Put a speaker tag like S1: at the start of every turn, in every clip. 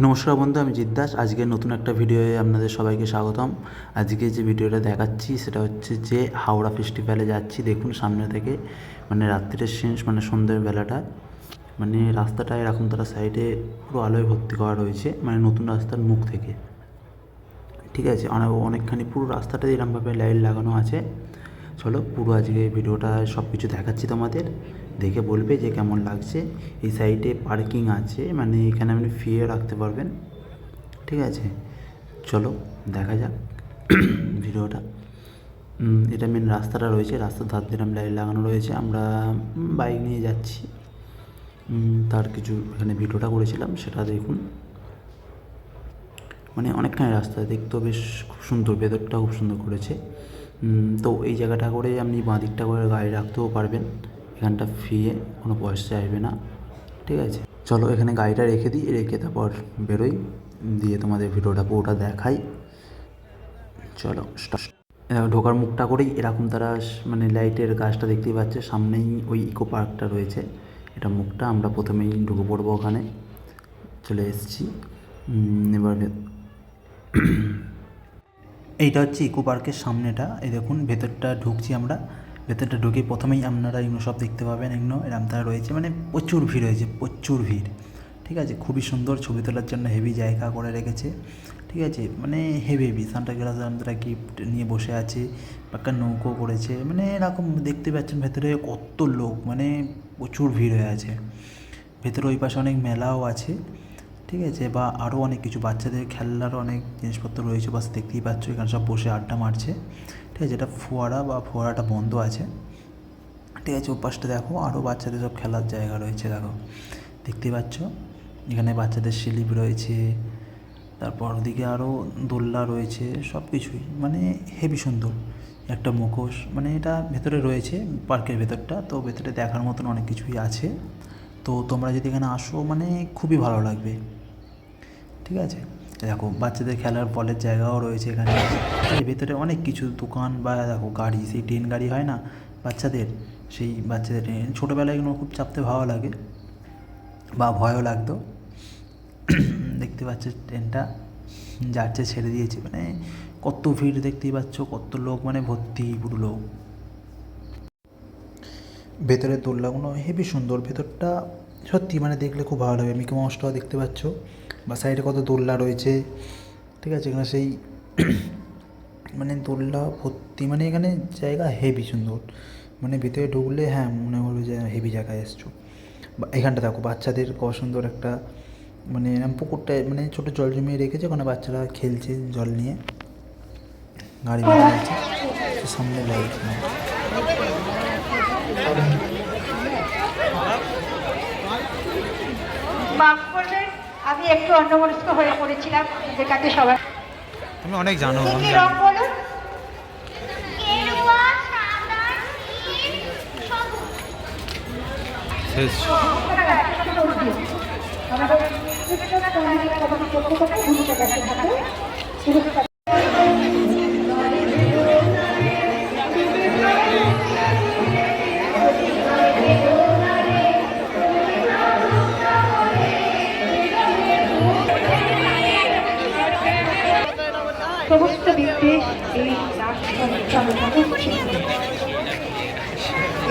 S1: নমস্কার বন্ধু, আমি জিদ্দাস। আজকে নতুন একটা ভিডিওয়ে আপনাদের সবাইকে স্বাগতম। আজকে যে ভিডিওটা দেখাচ্ছি সেটা হচ্ছে যে হাওড়া ফেস্টিভ্যালে যাচ্ছি। দেখুন সামনে থেকে মানে রাত্রির সিন, মানে সন্ধ্যের বেলাটা, মানে রাস্তাটা এরকম তারা সাইডে পুরো আলোয় ভর্তি করা রয়েছে, মানে নতুন রাস্তার মুখ থেকে, ঠিক আছে। অনেকখানি পুরো রাস্তাটাই এরকমভাবে লাইট লাগানো আছে। চলো পুরো আজকে ভিডিওটা সব কিছু দেখাচ্ছি তোমাদের, দেখে বলবে যে কেমন লাগছে। এই সাইডে পার্কিং আছে, মানে এখানে আপনি ফিও রাখতে পারবেন, ঠিক আছে। চলো দেখা যাক ভিডিওটা। এটা মেন রাস্তাটা রয়েছে, রাস্তার ধার দিয়ে লাইট লাগানো রয়েছে। আমরা বাইক নিয়ে যাচ্ছি, তার কিছু এখানে ভিডিওটা করেছিলাম, সেটা দেখুন। মানে অনেকখানি রাস্তা, দেখতেও বেশ খুব সুন্দর, ভেতরটা খুব সুন্দর করেছে। তো এই জায়গাটা করে আপনি বাঁ দিকটা করে গাড়ি রাখতেও পারবেন, এখানটা ফ্রিয়ে, কোনো পয়সা আসবে না, ঠিক আছে। চলো এখানে গাড়িটা রেখে দিই, রেখে তারপর বেরোই, দিয়ে তোমাদের ভিডিওটা পুরোটা দেখাই। চলো ঢোকার মুখটা করেই এরকম তারা মানে লাইটের গাছটা দেখতেই পাচ্ছে, সামনেই ওই ইকো পার্কটা রয়েছে, এটা মুখটা। আমরা প্রথমেই ঢুকে পড়বো ওখানে, চলে এসেছি। এবার এইটা হচ্ছে ইকো পার্কের সামনেটা, এই দেখুন ভেতরটা ঢুকছি আমরা। ভেতরটা ঢুকে প্রথমেই আপনারা এগুলো সব দেখতে পাবেন, এগুলো এরম তারা রয়েছে, মানে প্রচুর ভিড় হয়েছে, প্রচুর ভিড়, ঠিক আছে। খুবই সুন্দর, ছবি তোলার জন্য হেভি জায়গা করে রেখেছে, ঠিক আছে। মানে হেভি সান্টা ক্লাস তারা গিফট নিয়ে বসে আছে, একটা নৌকো করেছে, মানে এরকম দেখতে পাচ্ছেন। ভেতরে কত লোক, মানে প্রচুর ভিড় হয়ে আছে। ভেতরে ওই পাশে অনেক মেলাও আছে, ঠিক আছে, বা আরও অনেক কিছু বাচ্চাদের খেলনারও অনেক জিনিসপত্র রয়েছে, বাস দেখতেই পাচ্ছ এখানে সব বসে আড্ডা মারছে, ঠিক আছে। এটা ফোয়ারাটা বন্ধ আছে, ঠিক আছে। ওই পাশটা দেখো আরও বাচ্চাদের সব খেলার জায়গা রয়েছে, দেখো দেখতেই পাচ্ছ। এখানে বাচ্চাদের স্লিপ রয়েছে, তারপর ওদিকে আরও দোলনা রয়েছে, সব কিছুই মানে হেভি সুন্দর। একটা মুখোশ, মানে এটা ভেতরে রয়েছে পার্কের ভেতরটা, তো ভেতরে দেখার মতন অনেক কিছুই আছে। তো তোমরা যদি এখানে আসো মানে খুবই ভালো লাগবে, ঠিক আছে। দেখো বাচ্চাদের খেলার বলের জায়গাও রয়েছে এখানে, এর ভেতরে অনেক কিছু দোকান, বা দেখো গাড়ি, সেই ট্রেন গাড়ি হয় না বাচ্চাদের, সেই বাচ্চাদের ট্রেন, ছোটোবেলায় এগুলো খুব চাপতে ভালো লাগে বা ভয়ও লাগতো। দেখতে পাচ্ছ ট্রেনটা যাচ্ছে, ছেড়ে দিয়েছে, মানে কত ভিড় দেখতেই পাচ্ছ, কত লোক, মানে ভর্তি পুরো লোক। ভেতরের দোলনাগুলো হেবি সুন্দর, ভেতরটা সত্যি মানে দেখলে খুব ভালো লাগে। মিকি মাউসটাও দেখতে পাচ্ছ, বা সাইডে কত দোলনা রয়েছে, ঠিক আছে। এখানে সেই মানে দোলনা ভর্তি, মানে এখানে জায়গা হেভি সুন্দর, মানে ভিতরে ঢুকলে হ্যাঁ মনে হলো যে হেভি জায়গায় এসছো। বা এখানটা দেখো বাচ্চাদের কত সুন্দর একটা, মানে পুকুরটায় মানে ছোটো জল জমিয়ে রেখেছে, ওখানে বাচ্চারা খেলছে জল নিয়ে, গাড়ি আছে সামনে লাইট।
S2: মাফ করবেন, আমি একটু অন্যমনস্ক হয়ে পড়েছিলাম, যে কাছে সবাই।
S1: তুমি অনেক জানো,
S2: কি রং বলুন? সমস্ত বিদ্বেষ এই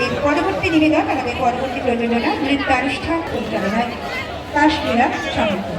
S2: এর পরবর্তী নিবেদন আমাদের পরবর্তী প্রযোজনা নৃত্যানুষ্ঠান পরিচালনায় কাশ্মীরা সমর্থন।